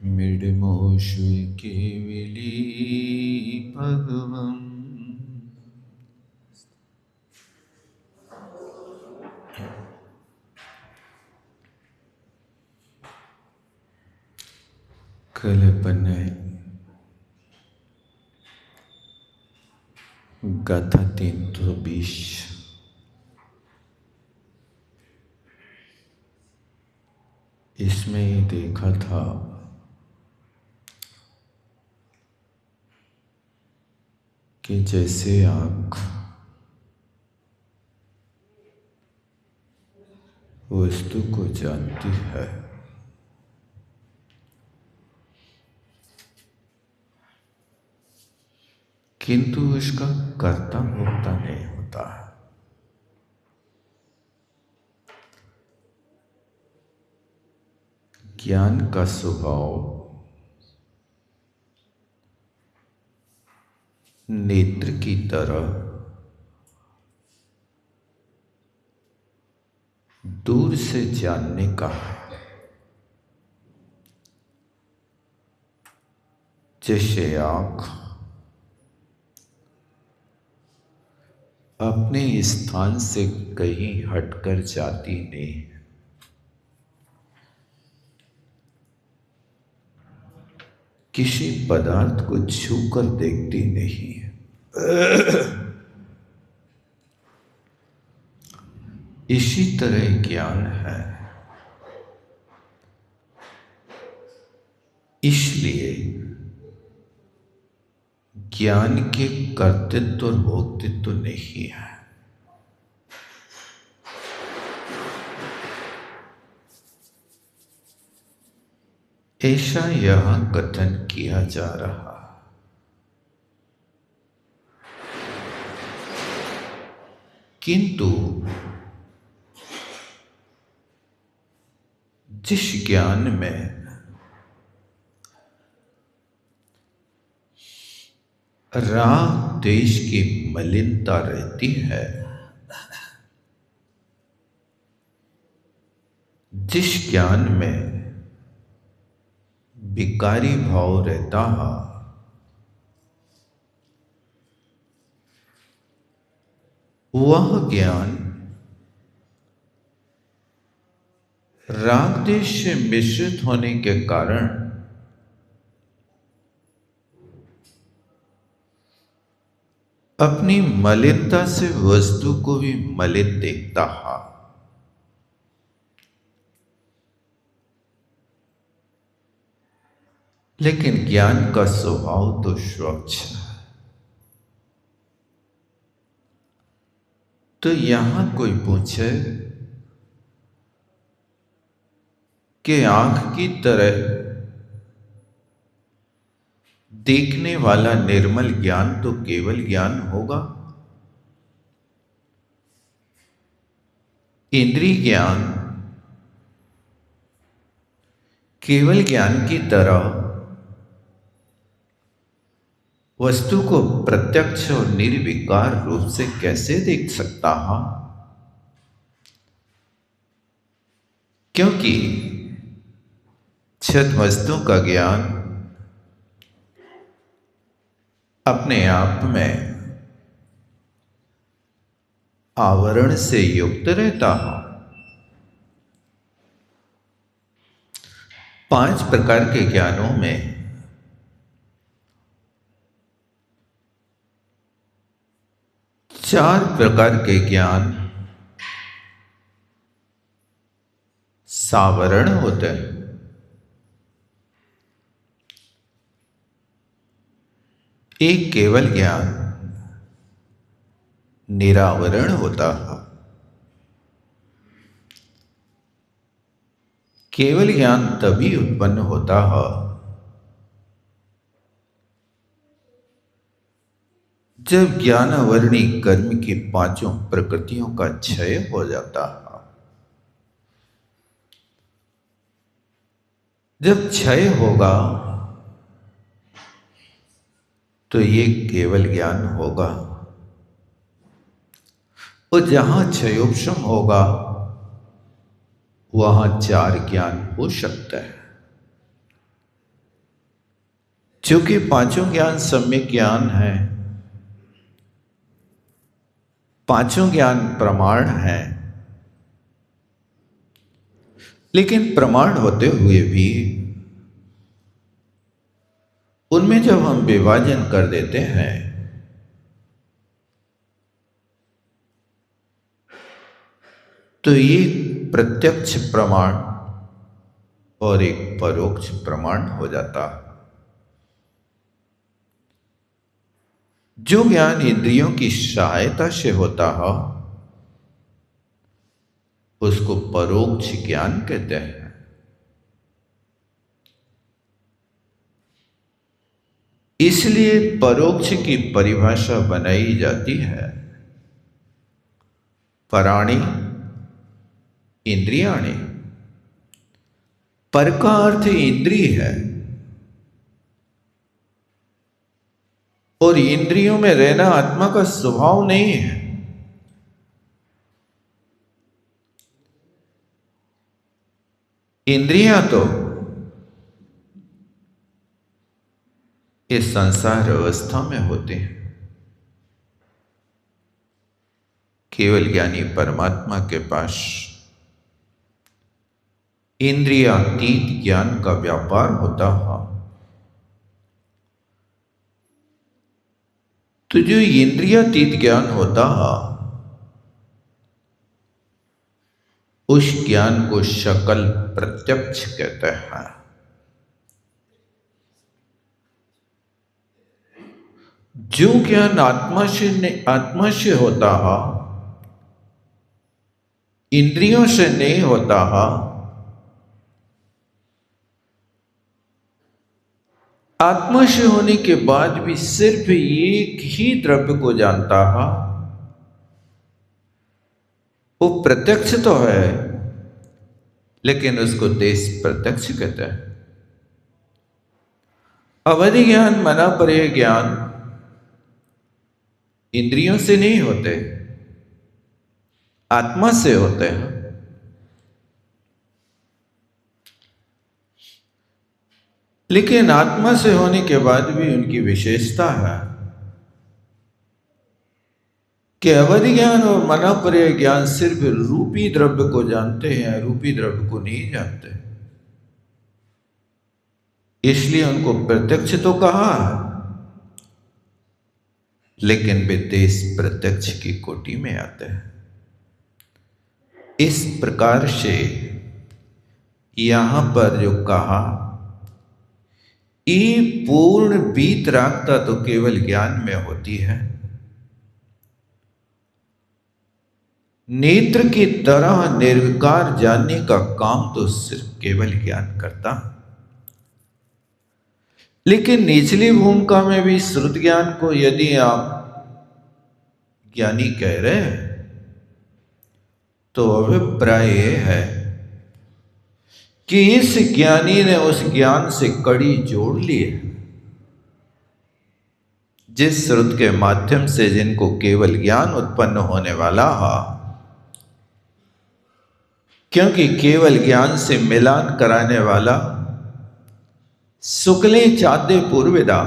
मिडमोषु केविली भगवम् कल्पने गाथा 320। इसमें ये देखा था कि जैसे आँख वस्तु को जानती है, किंतु उसका कर्ता भोक्ता नहीं होता है। ज्ञान का स्वभाव नेत्र की तरह दूर से जानने का है। जैसे आँख अपने स्थान से कहीं हटकर जाती नहीं, किसी पदार्थ को छूकर देखती नहीं, इसी तरह ज्ञान है। इसलिए ज्ञान के कर्तृत्व और भोक्तृत्व नहीं है। ऐसा यहां कथन किया जा रहा, किंतु जिस ज्ञान में राग द्वेष की मलिनता रहती है, जिस ज्ञान में विकारी भाव रहता है, वह ज्ञान राग द्वेष से मिश्रित होने के कारण अपनी मलिनता से वस्तु को भी मलिन देखता है। लेकिन ज्ञान का स्वभाव तो स्वच्छ है। तो यहां कोई पूछे कि आंख की तरह देखने वाला निर्मल ज्ञान तो केवल ज्ञान होगा? इंद्रिय ज्ञान केवल ज्ञान की तरह वस्तु को प्रत्यक्ष और निर्विकार रूप से कैसे देख सकता है? क्योंकि छद वस्तु का ज्ञान अपने आप में आवरण से युक्त रहता है। 5 प्रकार के ज्ञानों में चार प्रकार के ज्ञान सावरण होते हैं। एक केवल ज्ञान निरावरण होता है। केवल ज्ञान तभी उत्पन्न होता है जब ज्ञानावरणी कर्म की 5 प्रकृतियों का क्षय हो जाता है। जब क्षय होगा तो ये केवल ज्ञान होगा, और जहां क्षयोपशम होगा वहां चार ज्ञान हो सकता है। क्योंकि पांचों ज्ञान सम्यक ज्ञान है, पांचों ज्ञान प्रमाण है, लेकिन प्रमाण होते हुए भी उनमें जब हम विभाजन कर देते हैं तो ये प्रत्यक्ष प्रमाण और एक परोक्ष प्रमाण हो जाता। जो ज्ञान इंद्रियों की सहायता से होता हो उसको परोक्ष ज्ञान कहते हैं। इसलिए परोक्ष की परिभाषा बनाई जाती है पराणी इंद्रियाणि। पर का अर्थ इंद्रिय है और इंद्रियों में रहना आत्मा का स्वभाव नहीं है। इंद्रियां तो इस संसार अवस्था में होते हैं। केवल ज्ञानी परमात्मा के पास इंद्रियातीत ज्ञान का व्यापार होता है। तो जो इंद्रियातीत ज्ञान होता है उस ज्ञान को सकल प्रत्यक्ष कहते हैं। जो ज्ञान आत्मा से होता है, इंद्रियों से नहीं होता है, आत्मा से होने के बाद भी सिर्फ एक ही द्रव्य को जानता है, वो प्रत्यक्ष तो है लेकिन उसको देश प्रत्यक्ष कहते हैं। अवधि ज्ञान मना परे ज्ञान इंद्रियों से नहीं होते, आत्मा से होते हैं। लेकिन आत्मा से होने के बाद भी उनकी विशेषता है कि अवधि ज्ञान और मनापर्य ज्ञान सिर्फ रूपी द्रव्य को जानते हैं, रूपी द्रव्य को नहीं जानते। इसलिए उनको प्रत्यक्ष तो कहा है लेकिन वे देश प्रत्यक्ष की कोटि में आते हैं। इस प्रकार से यहां पर जो कहा ये पूर्ण वीतरागता तो केवल ज्ञान में होती है। नेत्र की तरह निर्विकार जानने का काम तो सिर्फ केवल ज्ञान करता। लेकिन निचली भूमिका में भी श्रुत ज्ञान को यदि आप ज्ञानी कह रहे हैं तो अभिप्राय यह है कि इस ज्ञानी ने उस ज्ञान से कड़ी जोड़ ली है जिस श्रुत के माध्यम से जिनको केवल ज्ञान उत्पन्न होने वाला है। क्योंकि केवल ज्ञान से मिलान कराने वाला शुक्ले चाद्य पूर्वविदा,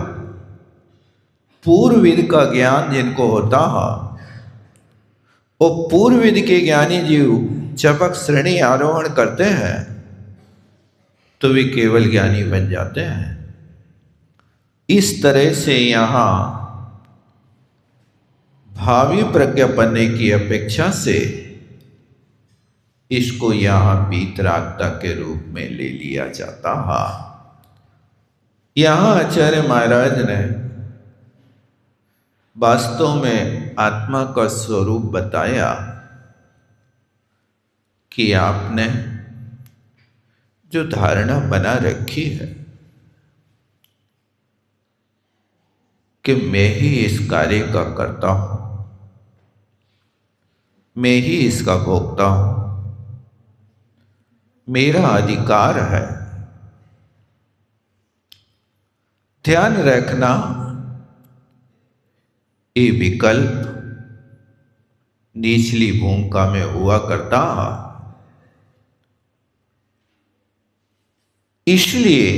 पूर्वविद का ज्ञान जिनको होता है वो पूर्वविद के ज्ञानी जीव चपक श्रेणी आरोहण करते हैं तो वे केवल ज्ञानी बन जाते हैं। इस तरह से यहां भावी प्रज्ञा बनने की अपेक्षा से इसको यहां वीतरागता के रूप में ले लिया जाता है। यहां आचार्य महाराज ने वास्तव में आत्मा का स्वरूप बताया कि आपने जो धारणा बना रखी है कि मैं ही इस कार्य का करता हूं, मैं ही इसका भोगता हूं, मेरा अधिकार है। ध्यान रखना ये विकल्प निचली भूमिका में हुआ करता। इसलिए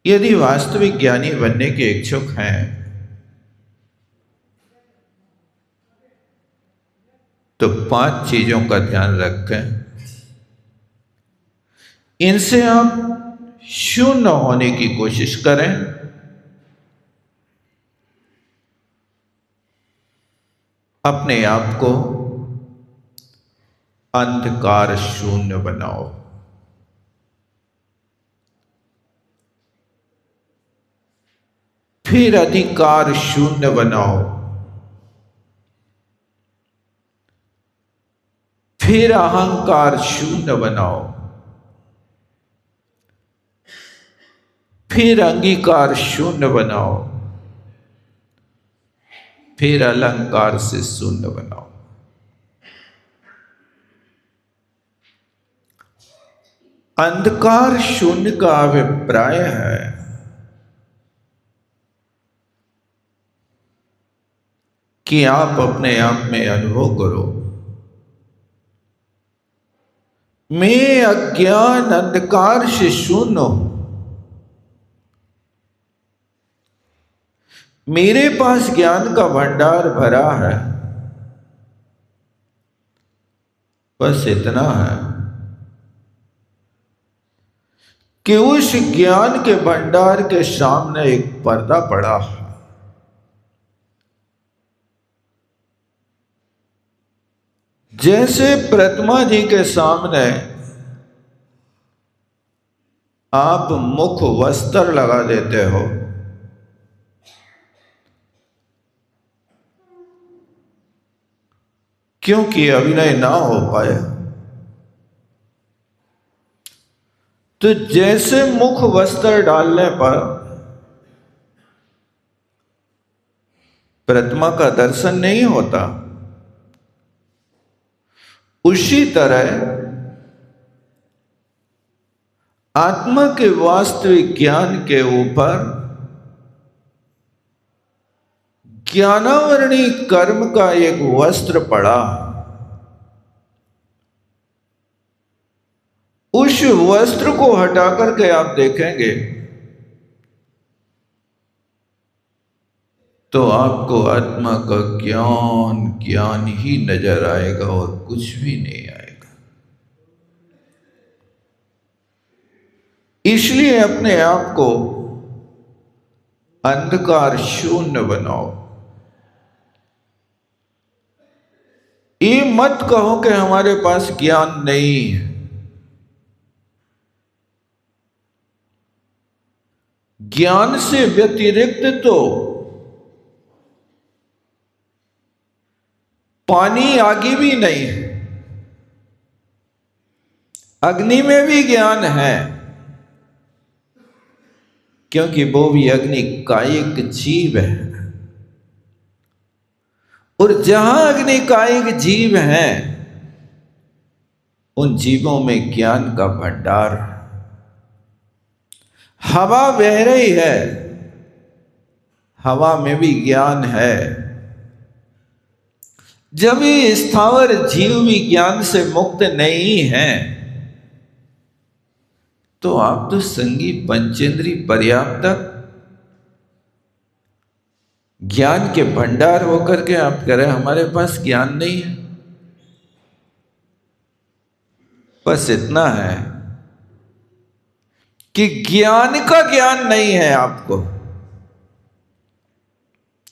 यदि वास्तविक ज्ञानी बनने के इच्छुक हैं तो 5 चीजों का ध्यान रखें। इनसे आप शून्य होने की कोशिश करें। अपने आप को अंधकार शून्य बनाओ। फिर अधिकार शून्य बनाओ। फिर अहंकार शून्य बनाओ। फिर अंगीकार शून्य बनाओ। फिर अलंकार से शून्य बनाओ। अंधकार शून्य का अभिप्राय है कि आप अपने आप में अनुभव करो, मैं अज्ञान अंधकार से शून्य हूं। मेरे पास ज्ञान का भंडार भरा है। बस इतना है कि उस ज्ञान के भंडार के सामने एक पर्दा पड़ा है। जैसे प्रतिमा जी के सामने आप मुख वस्त्र लगा देते हो, क्योंकि अभिनय ना हो पाए, तो जैसे मुख वस्त्र डालने पर प्रतिमा का दर्शन नहीं होता, उसी तरह आत्मा के वास्तविक ज्ञान के ऊपर ज्ञानावरणी कर्म का एक वस्त्र पड़ा। उस वस्त्र को हटा करके आप देखेंगे तो आपको आत्मा का ज्ञान ज्ञान ही नजर आएगा और कुछ भी नहीं आएगा। इसलिए अपने आप को अंधकार शून्य बनाओ। ये मत कहो कि हमारे पास ज्ञान नहीं है। ज्ञान से व्यतिरिक्त तो पानी आगे भी नहीं है। अग्नि में भी ज्ञान है, क्योंकि वो भी अग्नि कायिक जीव है। और जहां अग्नि कायिक जीव हैं, उन जीवों में ज्ञान का भंडार। हवा बह रही है, हवा में भी ज्ञान है। जब ये स्थावर जीव भी ज्ञान से मुक्त नहीं है, तो आप तो संगी पंचेंद्री पर्याप्त ज्ञान के भंडार होकर के आप कह रहे हमारे पास ज्ञान नहीं है। बस इतना है कि ज्ञान का ज्ञान नहीं है आपको,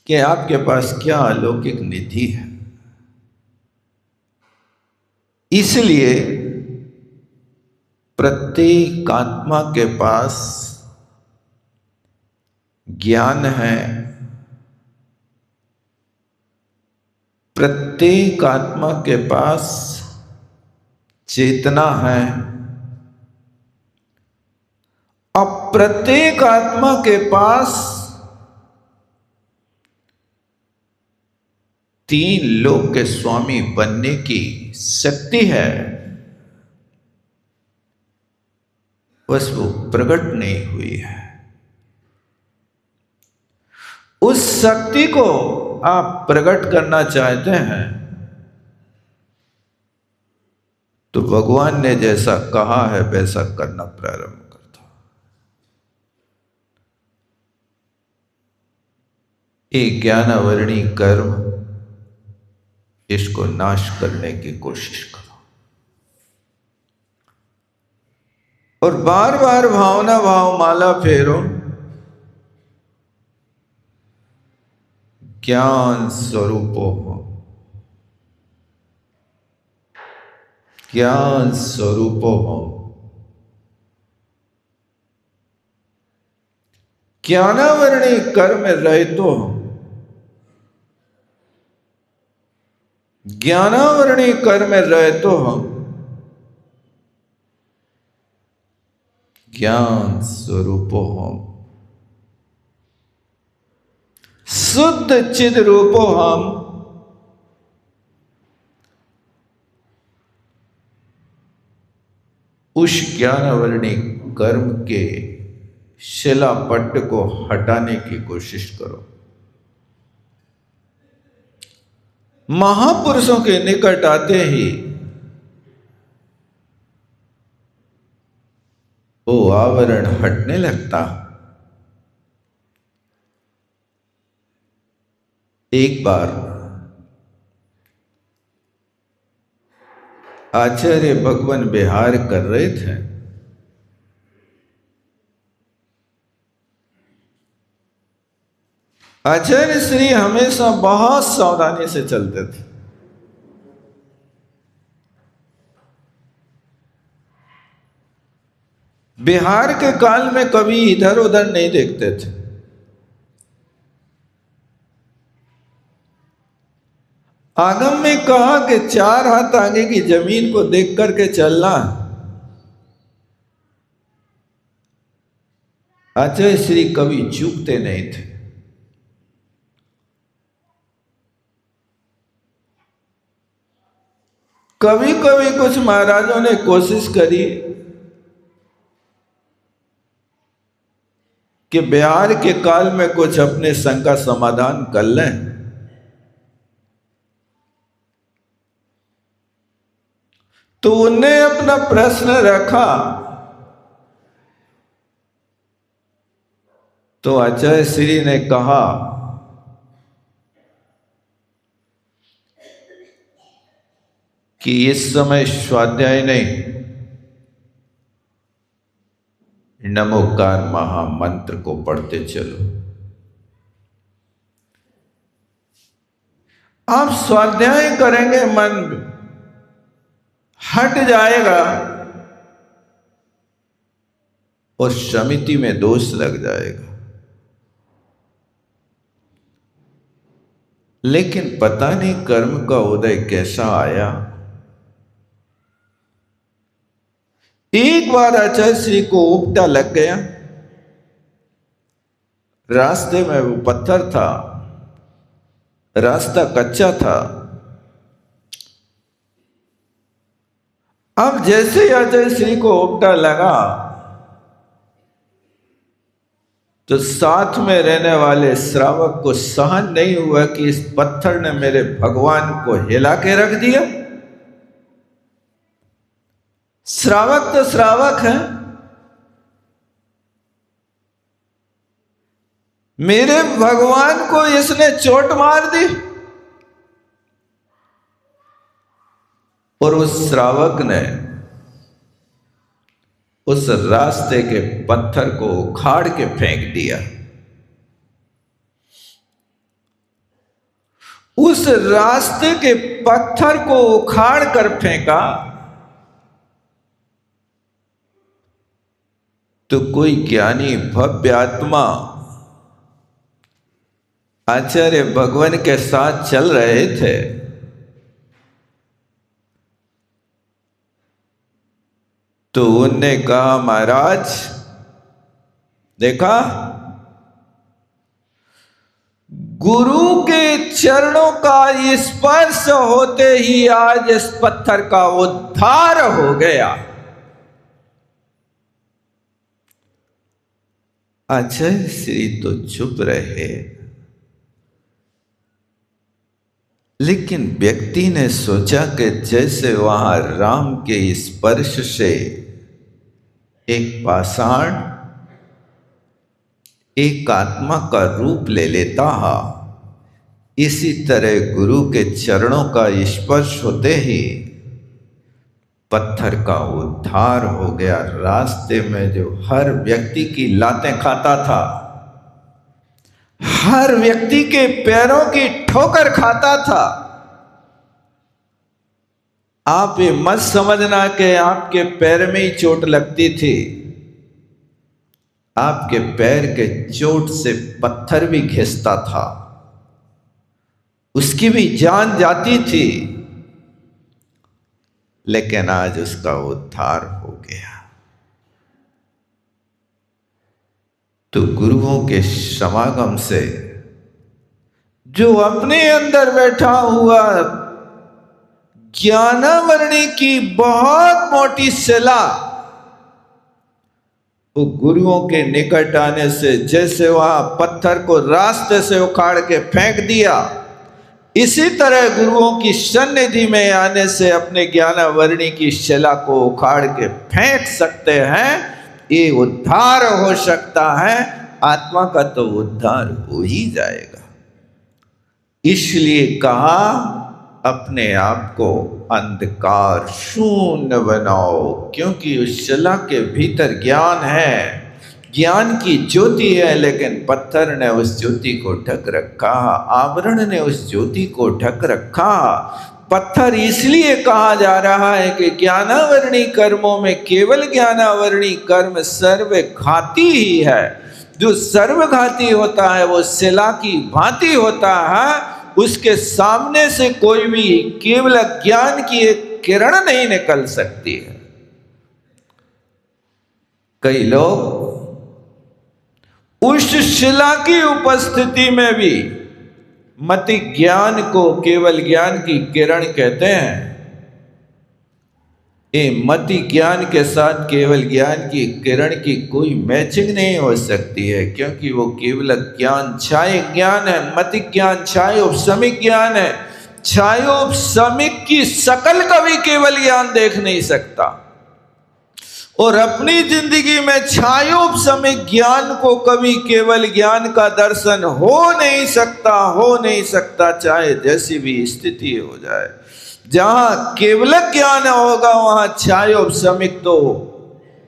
कि आपके पास क्या अलौकिक निधि है। इसलिए प्रत्येक आत्मा के पास ज्ञान है, प्रत्येक आत्मा के पास चेतना है, और प्रत्येक आत्मा के पास 3 लोक के स्वामी बनने की शक्ति है। बस वो प्रकट नहीं हुई है। उस शक्ति को आप प्रकट करना चाहते हैं तो भगवान ने जैसा कहा है वैसा करना प्रारंभ करता। ये ज्ञानावरणी कर्म, इसको नाश करने की कोशिश करो और बार बार भावना भाव माला फेरो। ज्ञान स्वरूपो हो, ज्ञान स्वरूपो हो। ज्ञानावरणी कर्म रहतो हो, ज्ञानावरणी कर्म रहतो हो। ज्ञान स्वरूपो हो, शुद्ध चिद रूपो हम। उस ज्ञानावरणी कर्म के शिलापट्ट को हटाने की कोशिश करो। महापुरुषों के निकट आते ही वो आवरण हटने लगता। एक बार आचार्य भगवान विहार कर रहे थे। आचार्य श्री हमेशा बहुत सावधानी से चलते थे। बिहार के काल में कभी इधर उधर नहीं देखते थे। आगम में कहा कि 4 हाथ आगे की जमीन को देख करके चलना। आचार्य श्री कभी चूकते नहीं थे। कभी कभी कुछ महाराजों ने कोशिश करी कि बिहार के काल में कुछ अपने संग का समाधान कर लें। तो उन्हें अपना प्रश्न रखा तो आचार्य श्री ने कहा कि इस समय स्वाध्याय नहीं, नमोकार महामंत्र को पढ़ते चलो। आप स्वाध्याय करेंगे मन हट जाएगा और समिति में दोष लग जाएगा। लेकिन पता नहीं कर्म का उदय कैसा आया। एक बार आचार्य श्री को उपटा लग गया। रास्ते में वो पत्थर था, रास्ता कच्चा था। अब जैसे ही आचार्य श्री को उपटा लगा तो साथ में रहने वाले श्रावक को सहन नहीं हुआ कि इस पत्थर ने मेरे भगवान को हिला के रख दिया। श्रावक तो श्रावक है, मेरे भगवान को इसने चोट मार दी। और उस श्रावक ने उस रास्ते के पत्थर को उखाड़ के फेंक दिया। उस रास्ते के पत्थर को उखाड़ कर फेंका तो कोई ज्ञानी भव्य आत्मा आचार्य भगवान के साथ चल रहे थे। तो उनने कहा, महाराज देखा, गुरु के चरणों का स्पर्श होते ही आज इस पत्थर का उद्धार हो गया। आचार्य श्री तो चुप रहे। लेकिन व्यक्ति ने सोचा कि जैसे वहां राम के स्पर्श से एक पाषाण एक आत्मा का रूप ले लेता है, इसी तरह गुरु के चरणों का स्पर्श होते ही पत्थर का उद्धार हो गया। रास्ते में जो हर व्यक्ति की लातें खाता था, हर व्यक्ति के पैरों की ठोकर खाता था, आप ये मत समझना कि आपके पैर में ही चोट लगती थी। आपके पैर के चोट से पत्थर भी घिसता था, उसकी भी जान जाती थी, लेकिन आज उसका उद्धार हो गया। तो गुरुओं के समागम से जो अपने अंदर बैठा हुआ ज्ञानावरणी की बहुत मोटी शिला, वो गुरुओं के निकट आने से जैसे वहां पत्थर को रास्ते से उखाड़ के फेंक दिया, इसी तरह गुरुओं की सन्निधि में आने से अपने ज्ञानावरणी की शिला को उखाड़ के फेंक सकते हैं। ये उद्धार हो सकता है, आत्मा का तो उद्धार हो ही जाएगा। इसलिए कहा अपने आप को अंधकार शून्य बनाओ, क्योंकि उस शिला के भीतर ज्ञान है, ज्ञान की ज्योति है, लेकिन पत्थर ने उस ज्योति को ढक रखा, आवरण ने उस ज्योति को ढक रखा। पत्थर इसलिए कहा जा रहा है कि ज्ञानावरणी कर्मों में केवल ज्ञानावरणी कर्म सर्वघाती ही है। जो सर्वघाती होता है वो शिला की भांति होता है, उसके सामने से कोई भी केवल ज्ञान की एक किरण नहीं निकल सकती है। कई लोग उस शिला की उपस्थिति में भी मति ज्ञान को केवल ज्ञान की किरण कहते हैं। ये मति ज्ञान के साथ केवल ज्ञान की किरण की कोई मैचिंग नहीं हो सकती है, क्योंकि वो केवल ज्ञान छाय ज्ञान है। मति ज्ञान छायोपशमिक ज्ञान है। छायोपशमिक की शकल कभी केवल ज्ञान देख नहीं सकता, और अपनी जिंदगी में छायोपशमिक ज्ञान को कभी केवल ज्ञान का दर्शन हो नहीं सकता, चाहे जैसी भी स्थिति हो जाए। जहां केवल ज्ञान होगा वहां छायोपशमिक तो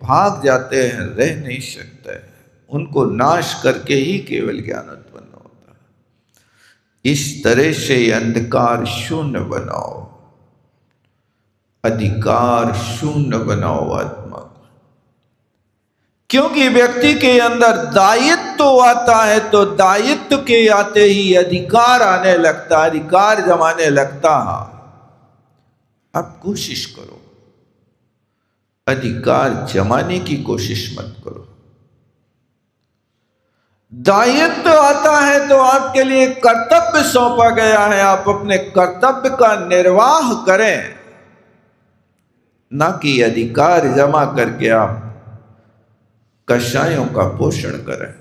भाग जाते हैं, रह नहीं सकते, उनको नाश करके ही केवल ज्ञान उत्पन्न होता है। इस तरह से अंधकार शून्य बनाओ, अधिकार शून्य बनाओ आत्मा, क्योंकि व्यक्ति के अंदर दायित्व आता है तो दायित्व के आते ही अधिकार आने लगता, अधिकार जमाने लगता है। अब कोशिश करो, अधिकार जमाने की कोशिश मत करो। दायित्व आता है तो आपके लिए कर्तव्य सौंपा गया है, आप अपने कर्तव्य का निर्वाह करें, ना कि अधिकार जमा करके आप कषायों का पोषण करें।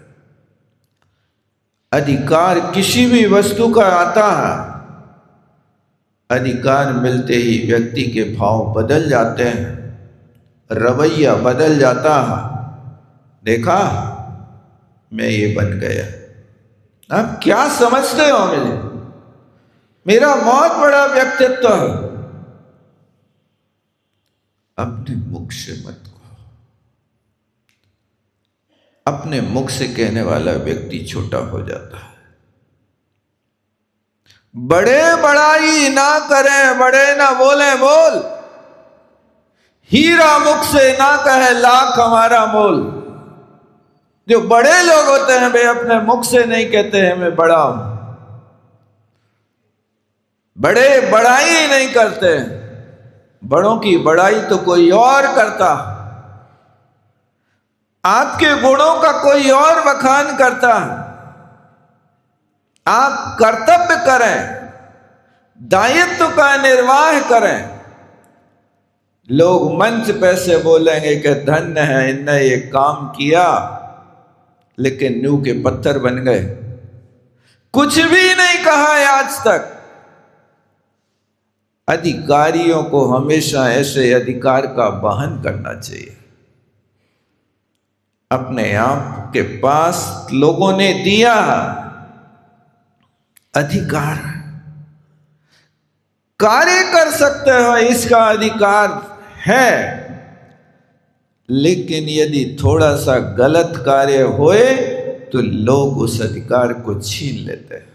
अधिकार किसी भी वस्तु का आता है, अधिकार मिलते ही व्यक्ति के भाव बदल जाते हैं, रवैया बदल जाता है। देखा, मैं ये बन गया, आप क्या समझते हो मुझे, मेरा बहुत बड़ा व्यक्तित्व है। अपने मुख से मत कहो, अपने मुख से कहने वाला व्यक्ति छोटा हो जाता है। बड़े बड़ाई ना करें, बड़े ना बोले बोल, हीरा मुख से ना कहे लाख हमारा मोल। जो बड़े लोग होते हैं वे अपने मुख से नहीं कहते हैं मैं बड़ा हूं, बड़े बड़ाई नहीं करते, बड़ों की बड़ाई तो कोई और करता, आपके गुणों का कोई और बखान करता है। आप कर्तव्य करें, दायित्व का निर्वाह करें। लोग मंच पे से बोलेंगे कि धन्य है इनने ये काम किया, लेकिन नींव के पत्थर बन गए, कुछ भी नहीं कहा है आज तक। अधिकारियों को हमेशा ऐसे अधिकार का वहन करना चाहिए। अपने आप के पास लोगों ने दिया अधिकार, कार्य कर सकते हो, इसका अधिकार है, लेकिन यदि थोड़ा सा गलत कार्य होए तो लोग उस अधिकार को छीन लेते हैं,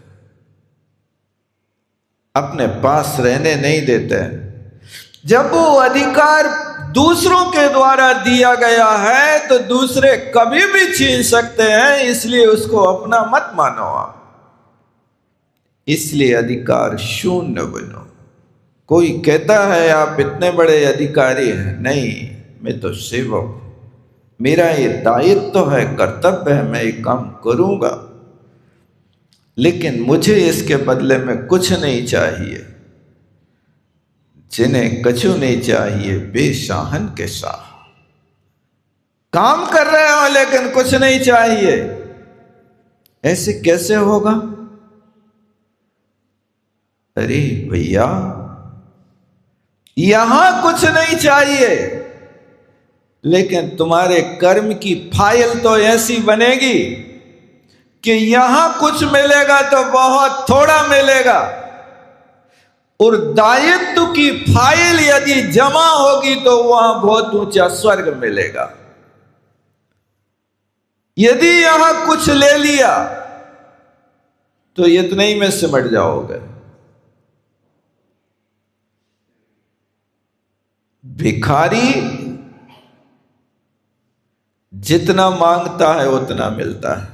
अपने पास रहने नहीं देते। जब वो अधिकार दूसरों के द्वारा दिया गया है तो दूसरे कभी भी छीन सकते हैं, इसलिए उसको अपना मत मानो आप। इसलिए अधिकार शून्य बनो। कोई कहता है आप इतने बड़े अधिकारी हैं, नहीं, मैं तो सेवक, मेरा ये दायित्व है, कर्तव्य है, मैं ये काम करूंगा, लेकिन मुझे इसके बदले में कुछ नहीं चाहिए। जिन्हें कछु नहीं चाहिए बेशाहन के शाह। काम कर रहे हो लेकिन कुछ नहीं चाहिए, ऐसे कैसे होगा? अरे भैया, यहां कुछ नहीं चाहिए, लेकिन तुम्हारे कर्म की फाइल तो ऐसी बनेगी कि यहां कुछ मिलेगा तो बहुत थोड़ा मिलेगा, और दायित्व की फाइल यदि जमा होगी तो वहां बहुत ऊंचा स्वर्ग मिलेगा। यदि यहां कुछ ले लिया तो इतने ही में सिमट जाओगे। भिखारी जितना मांगता है उतना मिलता है,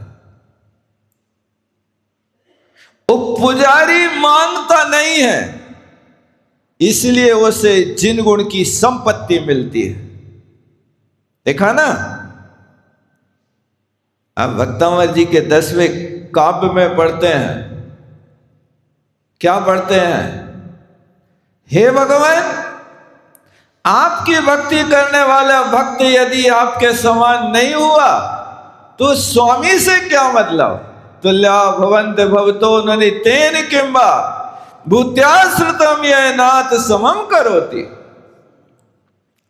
वो पुजारी मांगता नहीं है, इसलिए उसे जिन गुण की संपत्ति मिलती है। देखा ना, आप भक्तावर जी के 10वें काव्य में पढ़ते हैं, क्या पढ़ते हैं? हे भगवान, आपकी भक्ति करने वाला भक्त यदि आपके समान नहीं हुआ तो स्वामी से क्या मतलब? तुल्या भवन्त भवतो ननितेन किंबा भूत्याश्रितम ये नाथ समम करोति।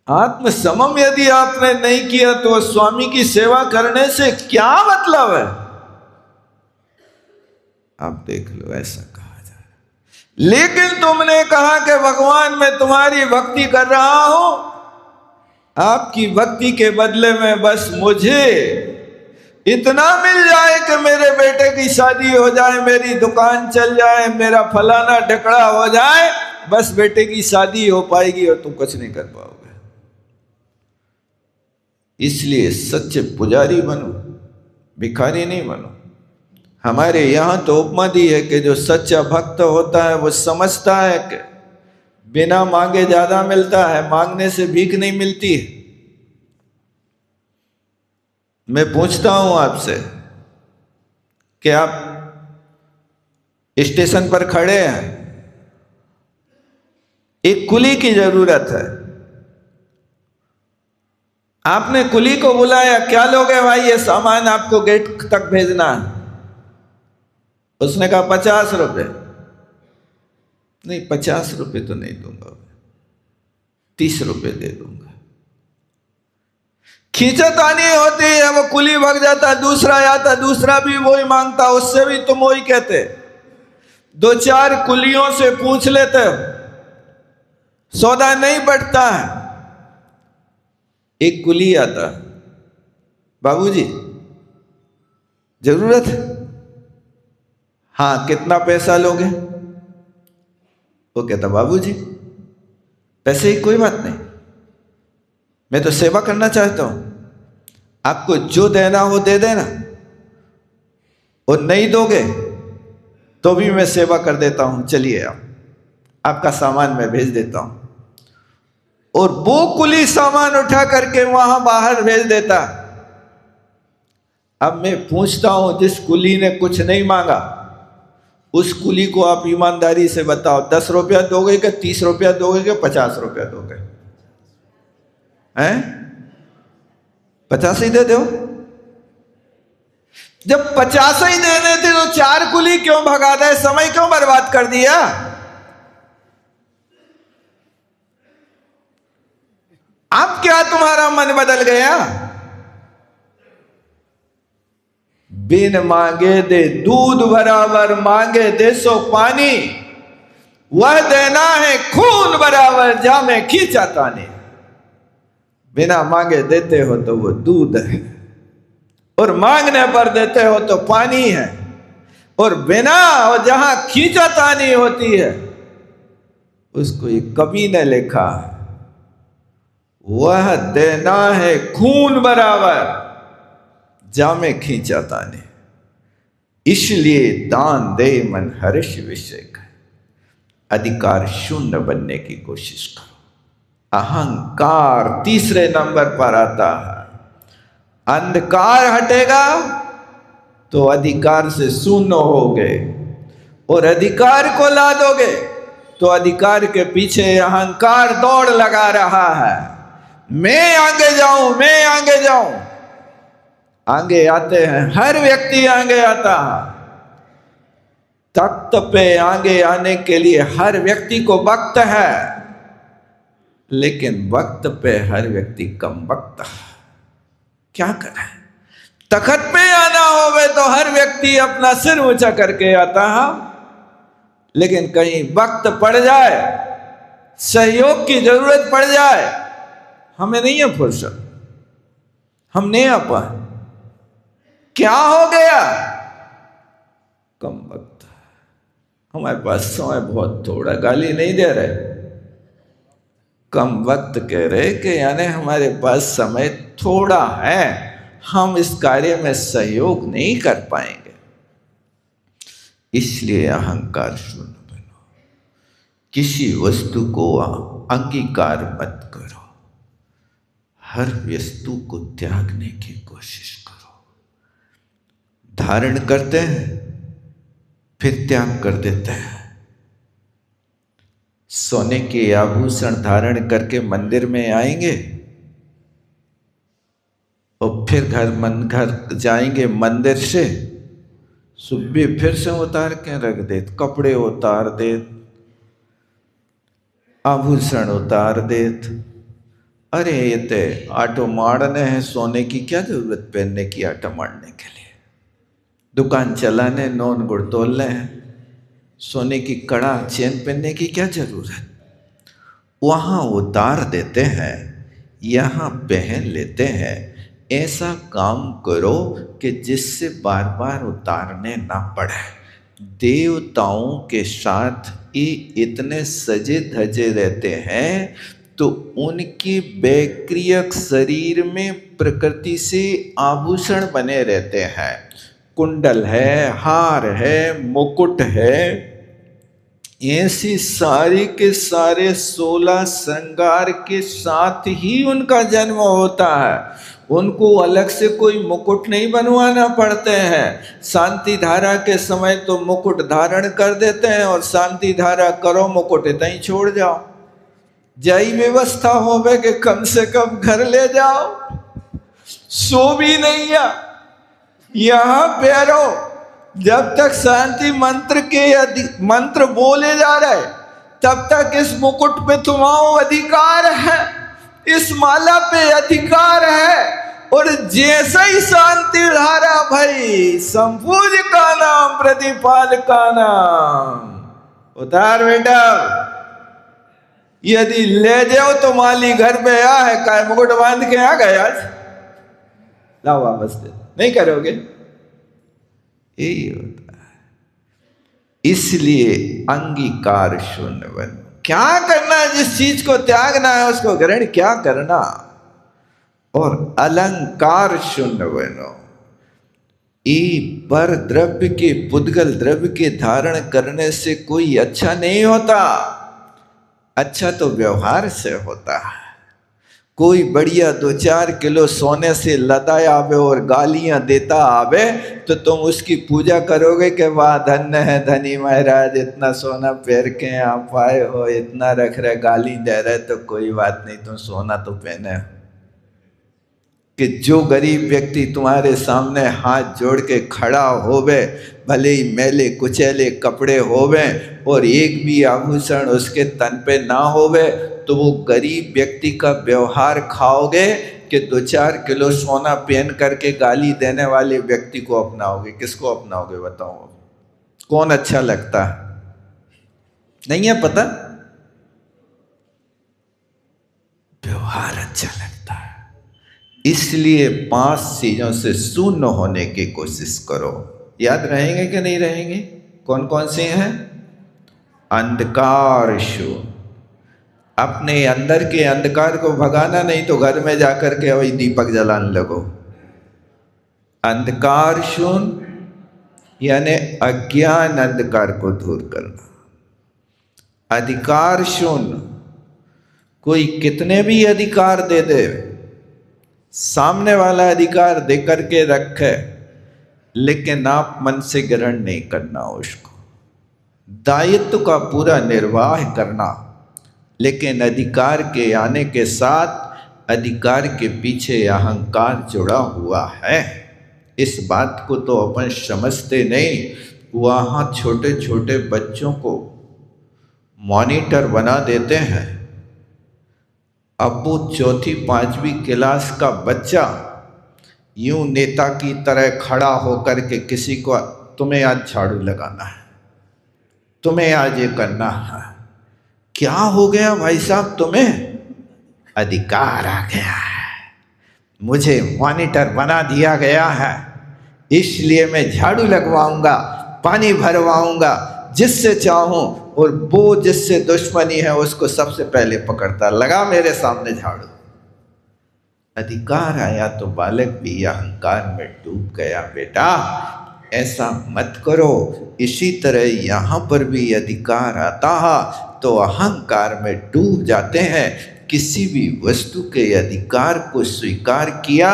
आत्म समम यदि आपने नहीं किया तो स्वामी की सेवा करने से क्या मतलब है? आप देख लो, ऐसा कहा जा रहा। लेकिन तुमने कहा कि भगवान मैं तुम्हारी भक्ति कर रहा हूं, आपकी भक्ति के बदले में बस मुझे इतना मिल जाए कि मेरे बेटे की शादी हो जाए, मेरी दुकान चल जाए, मेरा फलाना ढकड़ा हो जाए, बस बेटे की शादी हो पाएगी और तुम कुछ नहीं कर पाओगे। इसलिए सच्चे पुजारी बनो, भिखारी नहीं बनो। हमारे यहां तो उपमा दी है कि जो सच्चा भक्त होता है वो समझता है कि बिना मांगे ज्यादा मिलता है, मांगने से भीख नहीं मिलती है। मैं पूछता हूं आपसे कि आप स्टेशन पर खड़े हैं, एक कुली की जरूरत है, आपने कुली को बुलाया, क्या लोगे भाई, ये सामान आपको गेट तक भेजना है। उसने कहा 50 रुपए। नहीं, 50 रुपए तो नहीं दूंगा, 30 रुपए दे दूंगा। खींचतानी होती है, वो कुली भाग जाता, दूसरा आता, दूसरा भी वही मांगता, उससे भी तुम वही कहते। 2-4 कुलियों से पूछ लेते, सौदा नहीं बढ़ता है। एक कुली आता, बाबूजी जरूरत है, हाँ कितना पैसा लोगे? वो कहता बाबूजी पैसे ही कोई बात नहीं, मैं तो सेवा करना चाहता हूं, आपको जो देना हो दे देना, और नहीं दोगे तो भी मैं सेवा कर देता हूं, चलिए आपका सामान मैं भेज देता हूं। और वो कुली सामान उठा करके वहां बाहर भेज देता। अब मैं पूछता हूं, जिस कुली ने कुछ नहीं मांगा, उस कुली को आप ईमानदारी से बताओ, 10 रुपया दोगे कि 30 रुपया दोगे कि 50 रुपया दोगे? हैं? 50 ही दे दो। जब 50 ही देने थे तो 4 कुली क्यों भगा दे, समय क्यों बर्बाद कर दिया? अब क्या तुम्हारा मन बदल गया? बिन मांगे दे दूध बराबर, मांगे दे सो पानी, वह देना है खून बराबर, जामे खींचा ताने। बिना मांगे देते हो तो वो दूध है, और मांगने पर देते हो तो पानी है, और बिना और जहां खींचा तानी होती है उसको ये कवि ने लिखा है, वह देना है खून बराबर, जामे खींचा ताने। इसलिए दान दे मन हर्ष विषय का, अधिकार शून्य बनने की कोशिश करो। अहंकार तीसरे नंबर पर आता है। अंधकार हटेगा तो अधिकार से शून्य होगे, और अधिकार को ला दोगे तो अधिकार के पीछे अहंकार दौड़ लगा रहा है। मैं आगे जाऊं, मैं आगे जाऊं। आगे आते हैं, हर व्यक्ति आगे आता है। तख्त पे आगे आने के लिए हर व्यक्ति को वक्त है, लेकिन वक्त पे हर व्यक्ति कम वक्त है। क्या करें? तख्त पे आना होवे तो हर व्यक्ति अपना सिर ऊंचा करके आता है, लेकिन कहीं वक्त पड़ जाए, सहयोग की जरूरत पड़ जाए, हमें नहीं है फुर्सत, हम नहीं आ पाए। क्या हो गया? कम वक्त, हमारे पास समय बहुत थोड़ा। गाली नहीं दे रहे, कम वक्त कह रहे कि यानी हमारे पास समय थोड़ा है, हम इस कार्य में सहयोग नहीं कर पाएंगे। इसलिए अहंकार शून्य बनो, किसी वस्तु को अंगीकार मत करो, हर वस्तु को त्यागने की कोशिश करो। धारण करते हैं फिर त्याग कर देते हैं। सोने के आभूषण धारण करके मंदिर में आएंगे और फिर घर जाएंगे मंदिर से, सुबह फिर से उतार के रख दे, कपड़े उतार दे, आभूषण उतार दे। अरे ये तो आटो मारने हैं, सोने की क्या जरूरत पहनने की आटा मारने के लिए? दुकान चलाने नॉन गुड़ तोलने हैं, सोने की कड़ा चेन पहनने की क्या जरूरत? वहाँ उतार देते हैं, यहाँ पहन लेते हैं। ऐसा काम करो कि जिससे बार बार उतारने ना पड़े। देवताओं के साथ ये इतने सजे धजे रहते हैं, तो उनके वैक्रियक शरीर में प्रकृति से आभूषण बने रहते हैं। कुंडल है, हार है, मुकुट है, ऐसी सारे के सारे 16 श्रृंगार के साथ ही उनका जन्म होता है। उनको अलग से कोई मुकुट नहीं बनवाना पड़ते हैं। शांति धारा के समय तो मुकुट धारण कर देते हैं, और शांति धारा करो मुकुट इतना ही छोड़ जाओ। जय व्यवस्था होवे कि कम से कम घर ले जाओ, सो भी नहीं है, यहां पैरो। जब तक शांति मंत्र के मंत्र बोले जा रहे, तब तक इस मुकुट पे तुम्हारा अधिकार है, इस माला पे अधिकार है। और जैसे ही शांति धारा भाई, संपूज का नाम, प्रतिपाल का नाम उतार बेटा। यदि ले जाओ तो माली घर पे आ है, काय मुकुट बांध के आ गए, आज लाओ वापस दे, नहीं करोगे? यही होता है। इसलिए अंगीकार शून्य बनो। क्या करना है? जिस चीज को त्यागना है उसको ग्रहण क्या करना, और अलंकार शून्य बनो। ये पर द्रव्य के, पुद्गल द्रव्य के धारण करने से कोई अच्छा नहीं होता। अच्छा तो व्यवहार से होता है। कोई बढ़िया 2-4 किलो सोने से लदाया आवे और गालियां देता आवे, तो तुम उसकी पूजा करोगे कि वाह धन्य है धनी महाराज, इतना सोना पहन के आप आए हो, इतना रख रहे, गाली दे रहे, तो कोई बात नहीं, तुम सोना तो पहने हो। कि जो गरीब व्यक्ति तुम्हारे सामने हाथ जोड़ के खड़ा होवे, भले ही मैले कुचैले कपड़े होवे और एक भी आभूषण उसके तन पे ना होवे, तो वो गरीब व्यक्ति का व्यवहार खाओगे कि 2-4 किलो सोना पहन करके गाली देने वाले व्यक्ति को अपनाओगे? किसको अपनाओगे बताओ? कौन अच्छा लगता है? नहीं है पता? व्यवहार अच्छा लगता है। इसलिए 5 चीजों से शून्य होने की कोशिश करो। याद रहेंगे कि नहीं रहेंगे? कौन कौन से हैं? अंधकार शून्य। अपने अंदर के अंधकार को भगाना नहीं तो घर में जाकर के वही दीपक जलाने लगो। अंधकार शून्य यानी अज्ञान अंधकार को दूर करना। अधिकार शून्य, कोई कितने भी अधिकार दे दे, सामने वाला अधिकार दे करके रखे, लेकिन आप मन से ग्रहण नहीं करना उसको। दायित्व का पूरा निर्वाह करना, लेकिन अधिकार के आने के साथ अधिकार के पीछे अहंकार जुड़ा हुआ है। इस बात को तो अपन समझते नहीं। वहाँ छोटे छोटे बच्चों को मॉनिटर बना देते हैं। अब वो 4वीं-5वीं क्लास का बच्चा यूं नेता की तरह खड़ा होकर के किसी को, तुम्हें आज झाड़ू लगाना है, तुम्हें आज ये करना है। क्या हो गया भाई साहब तुम्हें? अधिकार आ गया है, मुझे मॉनिटर बना दिया गया है, इसलिए मैं झाड़ू लगवाऊंगा, पानी भरवाऊंगा, जिससे चाहूं, और वो जिससे दुश्मनी है उसको सबसे पहले पकड़ता, लगा मेरे सामने झाड़ू। अधिकार आया तो बालक भी अहंकार में डूब गया। बेटा ऐसा मत करो। इसी तरह यहाँ पर भी अधिकार आता है तो अहंकार में डूब जाते हैं। किसी भी वस्तु के अधिकार को स्वीकार किया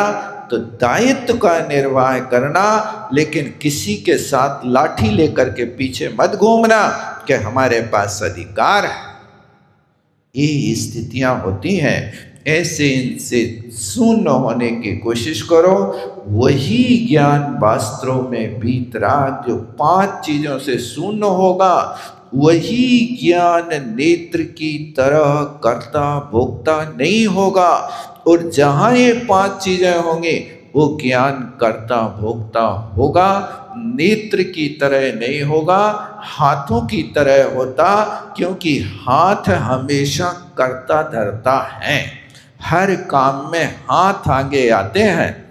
तो दायित्व का निर्वाह करना, लेकिन किसी के साथ लाठी लेकर के पीछे मत घूमना कि हमारे पास अधिकार है। ये स्थितियां होती हैं। ऐसे इनसे शून्य होने की कोशिश करो। वही ज्ञान वास्तव में भीतराग जो 5 चीजों से शून्य होगा, वही ज्ञान नेत्र की तरह कर्ता भोक्ता नहीं होगा। और जहाँ ये 5 चीजें होंगी वो ज्ञान कर्ता भोक्ता होगा। नेत्र की तरह नहीं होगा, हाथों की तरह होता, क्योंकि हाथ हमेशा कर्ता धरता है। हर काम में हाथ आगे आते हैं।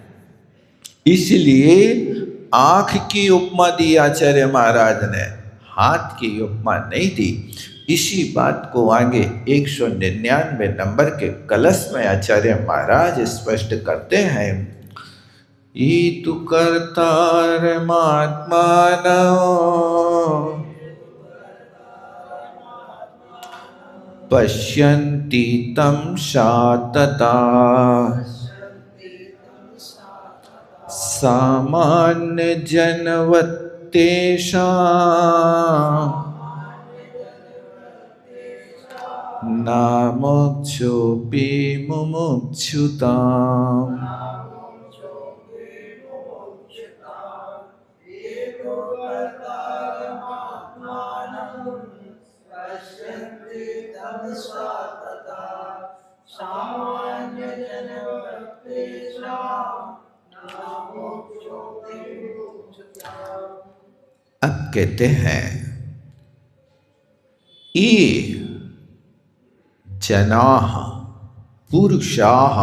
इसलिए आंख की उपमा दी आचार्य महाराज ने, हाथ की उपमा नहीं दी। इसी बात को आगे 199 नंबर के कलश में आचार्य महाराज स्पष्ट करते हैं। ई तु कर्तार महात्मानो पश्यन्ति तं शातता सामान्य जनवत्तेषां नामुक्षोपि मुमुक्षुताम्। अब कहते हैं ये जनाः पुरुषाः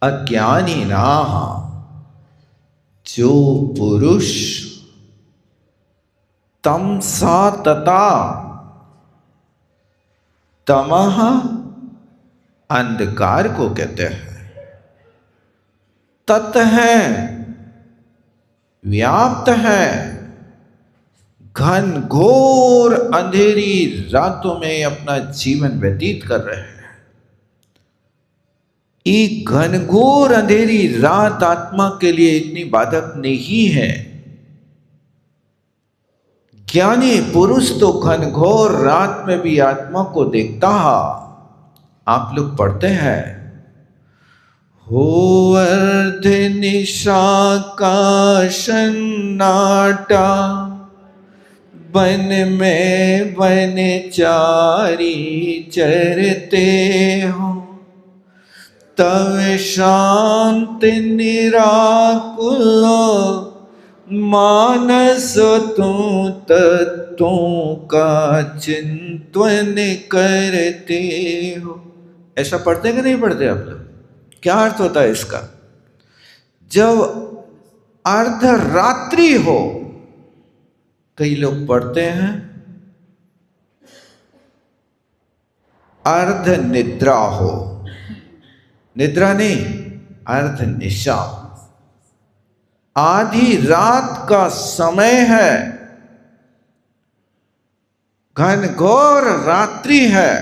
अज्ञानिनाः, जो पुरुष तमसा तता, तमः अंधकार को कहते हैं, तत् है व्याप्त है, घन घोर अंधेरी रातों में अपना जीवन व्यतीत कर रहे हैं। ये घनघोर अंधेरी रात आत्मा के लिए इतनी बाधक नहीं है। ज्ञानी पुरुष तो घनघोर रात में भी आत्मा को देखता है। आप लोग पढ़ते हैं, हो अर्ध निशा का सन्नाटा, बन में बनचारी चरते हो, तब शांत निराकुल मानस तू तत्वों का चिंतन करते हो। ऐसा पढ़ते कि नहीं पढ़ते आप लोग? क्या अर्थ होता है इसका? जब अर्धरात्रि हो, कई लोग पढ़ते हैं अर्ध निद्रा हो, निद्रा नहीं, अर्ध निशा, आधी रात का समय है, घनघोर रात्रि है,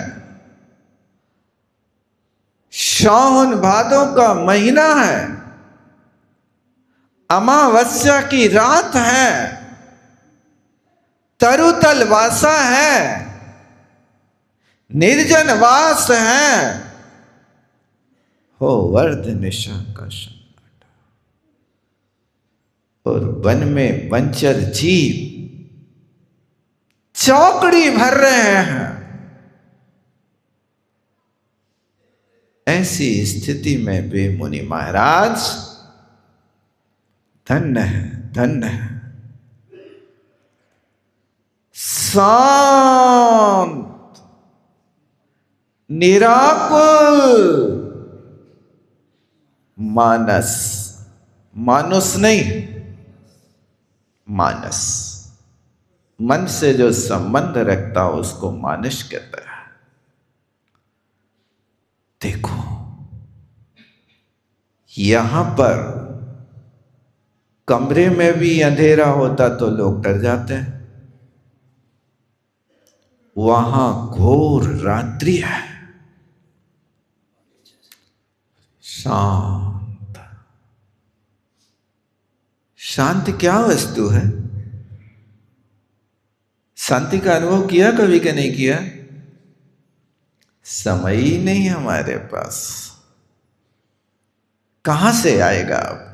सावन भादों का महीना है, अमावस्या की रात है, तरुतल वासा है, निर्जन वास है, हो वर्ध निशा का सन्नाटा, और वन में वंचर जीव चौकड़ी भर रहे हैं। ऐसी स्थिति में भी मुनि महाराज धन्य है, धन्य है, शांत निराकुल मानस, मानुस नहीं, मानस, मन से जो संबंध रखता हो उसको मानस कहता है। देखो यहां पर कमरे में भी अंधेरा होता तो लोग डर जाते हैं, वहां घोर रात्रि है, शांत। शांति क्या वस्तु है? शांति का अनुभव किया कभी कि नहीं किया? समय ही नहीं हमारे पास, कहां से आएगा आपको?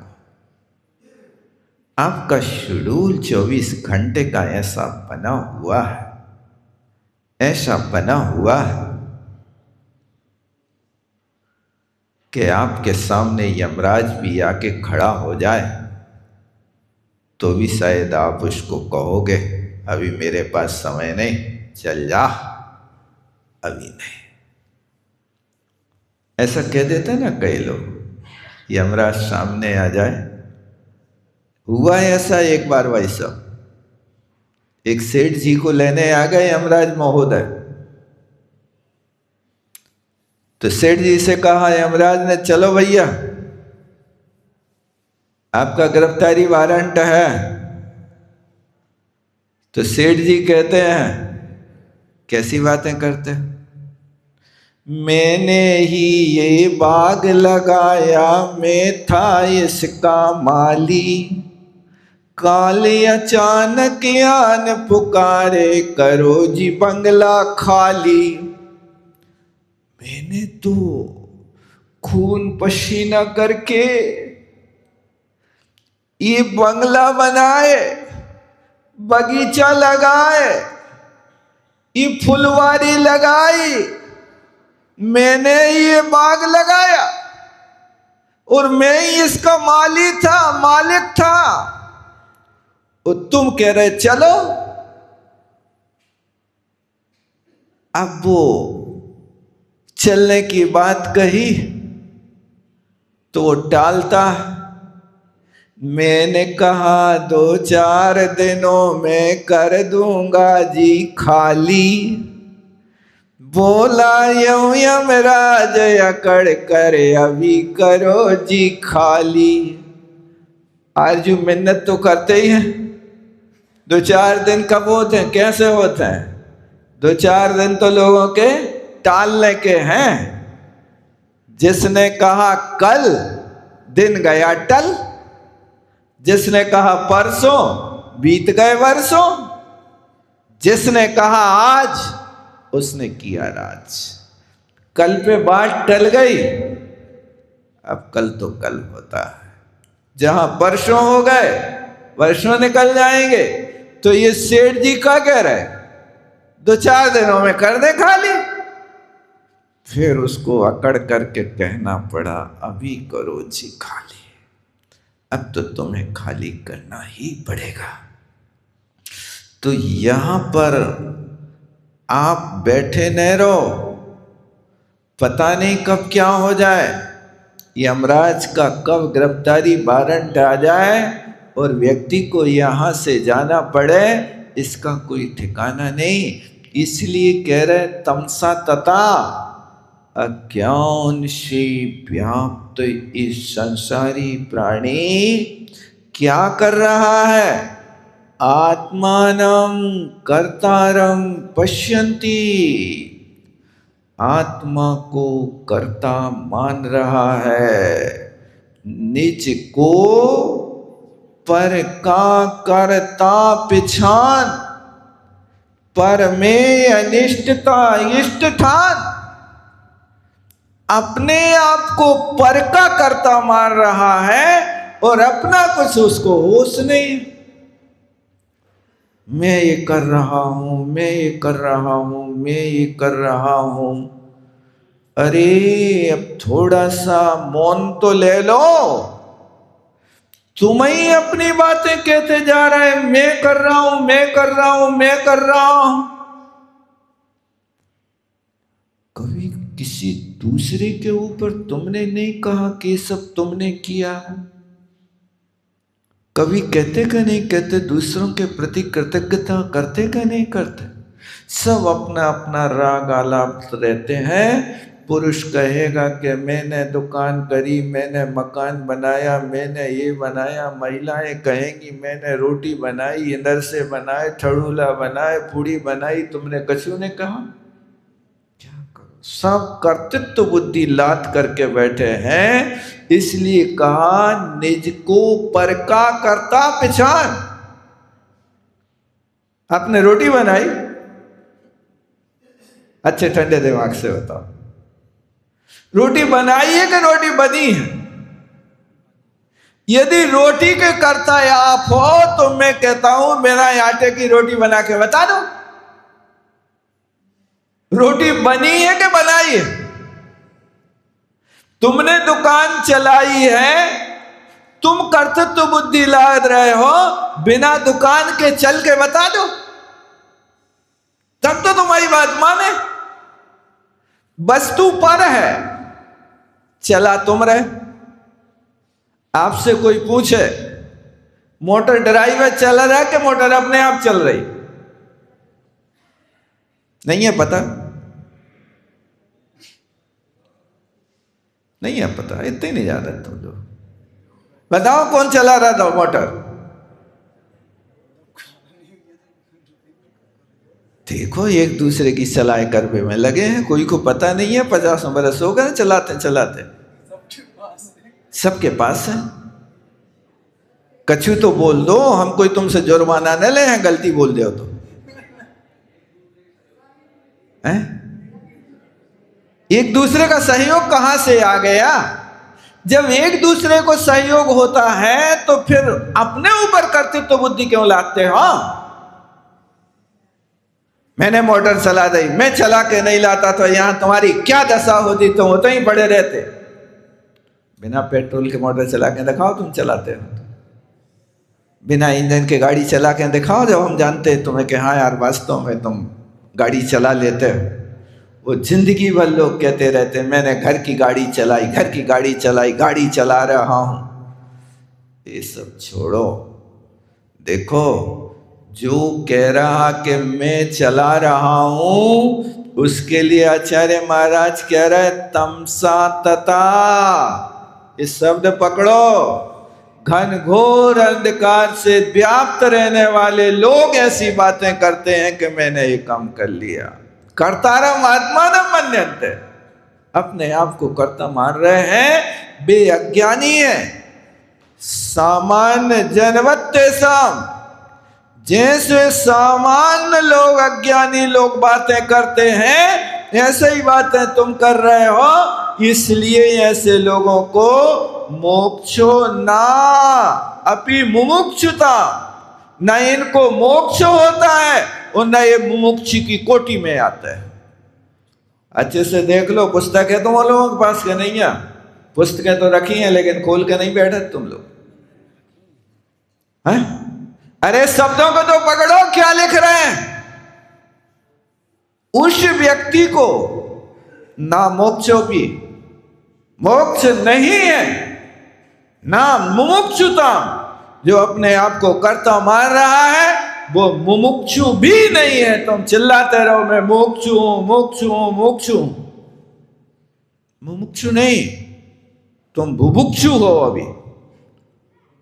आपका शेड्यूल 24 घंटे का ऐसा बना हुआ है, ऐसा बना हुआ है कि आपके सामने यमराज भी आके खड़ा हो जाए तो भी शायद आप उसको कहोगे अभी मेरे पास समय नहीं, चल जा, अभी नहीं। ऐसा कह देते ना कई लोग, यमराज सामने आ जाए। हुआ ऐसा एक बार, भाई साहब, एक सेठ जी को लेने आ गए यमराज महोदय। तो सेठ जी से कहा यमराज ने, चलो भैया आपका गिरफ्तारी वारंट है। तो सेठ जी कहते हैं, कैसी बातें करते हैं, मैंने ही ये बाग लगाया, मैं था इसका माली, काल अचानक आन पुकारे, करो जी बंगला खाली। मैंने तो खून पसीना करके ये बंगला बनाए, बगीचा लगाए, ये फुलवारी लगाई, मैंने ये बाग लगाया और मैं ही इसका माली था, मालिक था। और तुम कह रहे चलो। अब वो चलने की बात कही तो टालता। मैंने कहा 2-4 दिनों में कर दूंगा जी खाली। बोला यूं यमराज अकड़ कर, अभी करो जी खाली। आरजू मिन्नत तो करते ही हैं। 2-4 दिन कब होते हैं, कैसे होते हैं? 2-4 दिन तो लोगों के टालने के हैं। जिसने कहा कल, दिन गया टल। जिसने कहा परसों, बीत गए वर्षों। जिसने कहा आज, उसने किया राज। कल पे बात टल गई, अब कल तो कल होता है। जहां परसों हो गए, वर्षों निकल जाएंगे, तो ये सेठ जी क्या कह रहे, 2-4 दिनों में कर दे खाली। फिर उसको अकड़ करके कहना पड़ा, अभी करो जी खाली, अब तो तुम्हें खाली करना ही पड़ेगा। तो यहां पर आप बैठे न रहो, पता नहीं कब क्या हो जाए, यमराज का कब गिरफ्तारी वारंट आ जाए और व्यक्ति को यहां से जाना पड़े, इसका कोई ठिकाना नहीं। इसलिए कह रहे तमसा तथा अज्ञान से व्याप्त इस संसारी प्राणी क्या कर रहा है, आत्मानं कर्तारं पश्यन्ति, आत्मा को कर्ता मान रहा है, निज को पर का करता पिछान, पर में अनिष्टता इष्ट ठान। अपने आप को पर का करता मान रहा है और अपना कुछ उसको होश नहीं। मैं ये कर रहा हूं, मैं ये कर रहा हूं, मैं ये कर रहा हूं। अरे अब थोड़ा सा मौन तो ले लो, तुम ही अपनी बातें कहते जा रहे, मैं कर रहा हूं, मैं कर रहा हूं, मैं कर रहा हूं। कभी किसी दूसरे के ऊपर तुमने नहीं कहा कि सब तुमने किया है? कभी कहते का नहीं कहते, दूसरों के प्रति कृतज्ञता करते का नहीं करते? सब अपना अपना राग आलाप रहते हैं। पुरुष कहेगा कि मैंने दुकान करी, मैंने मकान बनाया, मैंने ये बनाया। महिलाएं कहेंगी मैंने रोटी बनाई, इंदर से बनाए, ठड़ूला बनाए, पूड़ी बनाई, तुमने कछु ने कहा। क्या करो, सब कर्तृत्व बुद्धि लाद करके बैठे हैं। इसलिए कहा निज को पर का करता पहचान। आपने रोटी बनाई, अच्छे ठंडे दिमाग से बताओ, रोटी बनाई है कि रोटी बनी है? यदि रोटी के कर्ता आप हो तो मैं कहता हूं मेरा आटे की रोटी बना के बता दो, रोटी बनी है कि बनाई है? तुमने दुकान चलाई है, तुम कर्तृत्व बुद्धि लाद रहे हो, बिना दुकान के चल के बता दो, तब तो तुम्हारी बात माने। वस्तु पर है, चला तुम रहे। आपसे कोई पूछे मोटर ड्राइवर चल रहा है कि मोटर अपने आप चल रही, नहीं है पता? नहीं है पता, इतने नहीं जा रहे तुम लोग। बताओ कौन चला रहा था मोटर? देखो एक दूसरे की सलाह करने में लगे हैं, कोई को पता नहीं है। 50 बरस हो गए चलाते चलाते, सबके पास है। कछु तो बोल दो, हम कोई तुमसे जुर्माना न ले हैं, गलती बोल दो तो हैं? एक दूसरे का सहयोग कहां से आ गया? जब एक दूसरे को सहयोग होता है तो फिर अपने ऊपर कर्तृत्व बुद्धि क्यों लाते हो? मैंने मोटर चला दी, मैं चला के नहीं लाता तो यहां तुम्हारी क्या दशा होती, तुम होते ही पड़े रहते। बिना पेट्रोल के मोटर चला के दिखाओ तुम चलाते हो, बिना इंजन के गाड़ी चला के दिखाओ, जब हम जानते तुम्हें कि हाँ यार वास्तव में तुम गाड़ी चला लेते हो। वो जिंदगी भर लोग कहते रहते मैंने घर की गाड़ी चलाई, घर की गाड़ी चलाई, गाड़ी चला रहा हूं। ये सब छोड़ो, देखो जो कह रहा कि मैं चला रहा हूं, उसके लिए आचार्य महाराज कह रहे तमसा तथा। इस शब्द पकड़ो, घनघोर अंधकार से व्याप्त रहने वाले लोग ऐसी बातें करते हैं कि मैंने ये काम कर लिया। कर्तारम आत्मानं मन्यन्ते, अपने आप को कर्ता मान रहे हैं, वे अज्ञानी है। सामान्य जनवत्ते साम, जैसे सामान्य लोग अज्ञानी लोग बातें करते हैं, ऐसे ही बातें तुम कर रहे हो। इसलिए ऐसे लोगों को मोक्षो ना अपि मुमुक्षुता, न इनको मोक्ष होता है और न ये मुमुक्ष की कोटि में आते हैं। अच्छे से देख लो, पुस्तकें तो वो लोगों के पास के नहीं है, पुस्तकें तो रखी हैं लेकिन खोल के नहीं बैठे तुम लोग हैं। अरे शब्दों को तो पकड़ो, क्या लिख रहे हैं। उस व्यक्ति को ना मोक्षोपी, मोक्ष नहीं है, ना मुमुक्षुता, जो अपने आप को कर्ता मान रहा है वो मुमुक्षु भी नहीं है। तुम चिल्लाते रहो मैं मोक्षु हूं, मोक्षु हूं, मोक्षु हूं, मुमुक्षु नहीं, तुम बुभुक्षु हो। अभी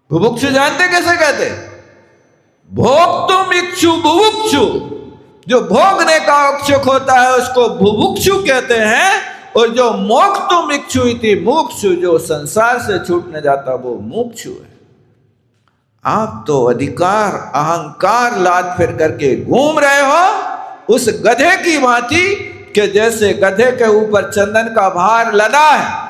बुभुक्षु जानते कैसे कहते? भोग तुम इक्षु बुभुक्षु, जो भोगने का इच्छुक होता है उसको बुभुक्षु कहते हैं, और जो मोक्तुम इक्षु इति मुमुक्षु, जो संसार से छूटने जाता वो मुमुक्षु है। आप तो अधिकार अहंकार लाद फिर करके घूम रहे हो उस गधे की भांति, कि जैसे गधे के ऊपर चंदन का भार लदा है,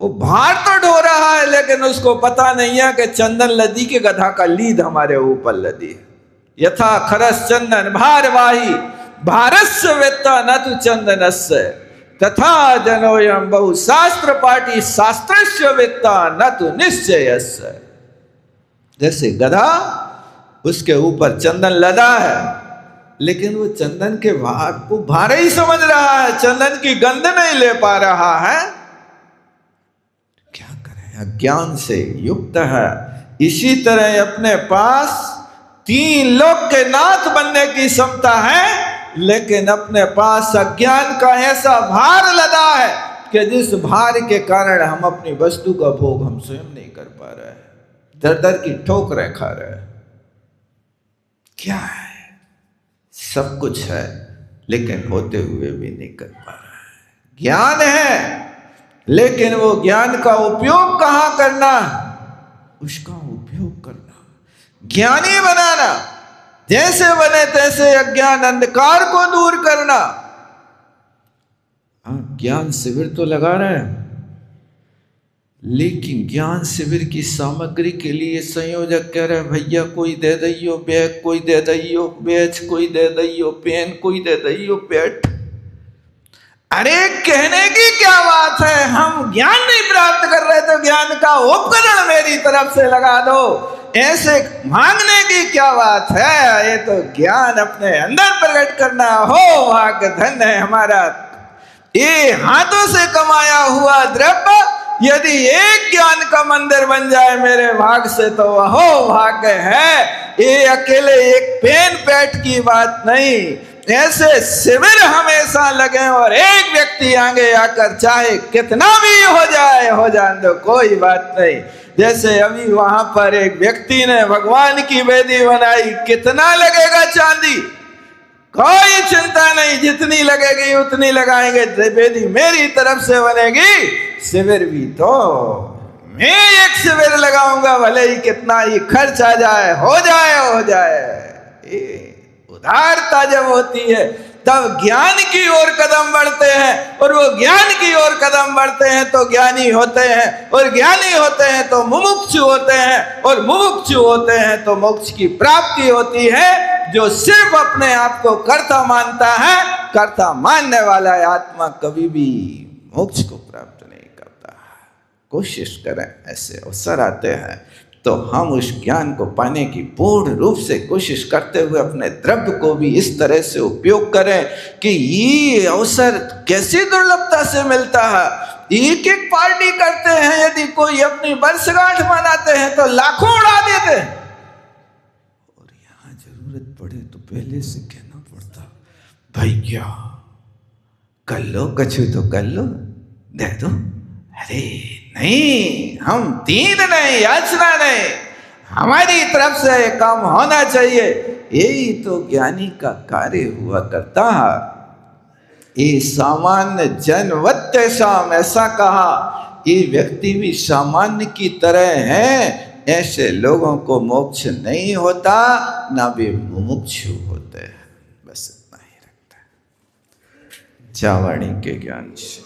वो भार तो ढो रहा है लेकिन उसको पता नहीं है कि चंदन लदी के गधा का लीद हमारे ऊपर लदी है। यथा खरस चंदन भारवाही भारस्य वेत्ता न तु चंदनस्य, तथा जनोयम बहु शास्त्र पाठी शास्त्रस्य वेत्ता न तु निश्चयस्य। जैसे गधा, उसके ऊपर चंदन लदा है लेकिन वो चंदन के भार को भारे ही समझ रहा है, चंदन की गंध नहीं ले पा रहा है। क्या करें, अज्ञान से युक्त है। इसी तरह अपने पास 3 लोक के नाथ बनने की क्षमता है, लेकिन अपने पास अज्ञान का ऐसा भार लदा है कि जिस भार के कारण हम अपनी वस्तु का भोग हम स्वयं नहीं कर पा रहे हैं, दर दर की ठोकरें खा रहे हैं। क्या है? सब कुछ है लेकिन होते हुए भी नहीं कर पा रहा है। ज्ञान है लेकिन वो ज्ञान का उपयोग कहां करना, उसका उपयोग करना, ज्ञानी बनाना, जैसे बने तैसे अज्ञान अंधकार को दूर करना। ज्ञान शिविर तो लगा रहे हैं, लेकिन ज्ञान शिविर की सामग्री के लिए संयोजक कह रहे हैं भैया कोई दे दियो, बैग कोई दे दियो, बैच कोई दे दियो, पेन कोई दे दियो, पेट। अरे कहने की क्या बात है, हम ज्ञान नहीं प्राप्त कर रहे तो ज्ञान का उपकरण मेरी तरफ से लगा दो, ऐसे मांगने की क्या बात है। ये तो ज्ञान अपने अंदर प्रकट करना हो, भाग्य धन है हमारा। ये हाथों से कमाया हुआ द्रव्य यदि एक ज्ञान का मंदिर बन जाए मेरे भाग से तो वह भाग्य है। ये अकेले एक पेन पैट की बात नहीं, ऐसे शिविर हमेशा लगे और एक व्यक्ति आगे आकर चाहे कितना भी हो जाए तो कोई बात नहीं। जैसे अभी वहां पर एक व्यक्ति ने भगवान की वेदी बनाई, कितना लगेगा चांदी, कोई चिंता नहीं, जितनी लगेगी उतनी लगाएंगे, वेदी मेरी तरफ से बनेगी। शिविर भी तो मैं एक शिविर लगाऊंगा, भले ही कितना ही खर्च आ जाए, हो जाए। उदारता जब होती है तब ज्ञान की ओर कदम बढ़ते हैं, और वो ज्ञान की ओर कदम बढ़ते हैं तो ज्ञानी होते हैं, और ज्ञानी होते हैं तो मुमुक्षु होते हैं, और मुमुक्षु होते हैं तो मोक्ष की प्राप्ति होती है। जो सिर्फ अपने आप को कर्ता मानता है, कर्ता मानने वाला आत्मा कभी भी मोक्ष को प्राप्त नहीं करता। कोशिश करें, ऐसे अवसर आते हैं तो हम उस ज्ञान को पाने की पूर्ण रूप से कोशिश करते हुए अपने द्रव्य को भी इस तरह से उपयोग करें कि ये अवसर कैसी दुर्लभता से मिलता है। एक एक पार्टी करते हैं, यदि कोई अपनी वर्षगांठ मनाते हैं तो लाखों उड़ा देते हैं, और यहाँ जरूरत पड़े तो पहले से कहना पड़ता भैया कर लो, कछु तो कर लो, दे दो। अरे नहीं, हम तीन नहीं, याचना नहीं, हमारी तरफ से काम होना चाहिए। यही तो ज्ञानी का कार्य हुआ करता है। ये सामान्य जनवत्य शाम, ऐसा कहा, ये व्यक्ति भी सामान्य की तरह हैं। ऐसे लोगों को मोक्ष नहीं होता, ना वे मुमुक्षु होते हैं। बस इतना ही रखता है। जावाणी के ज्ञान से।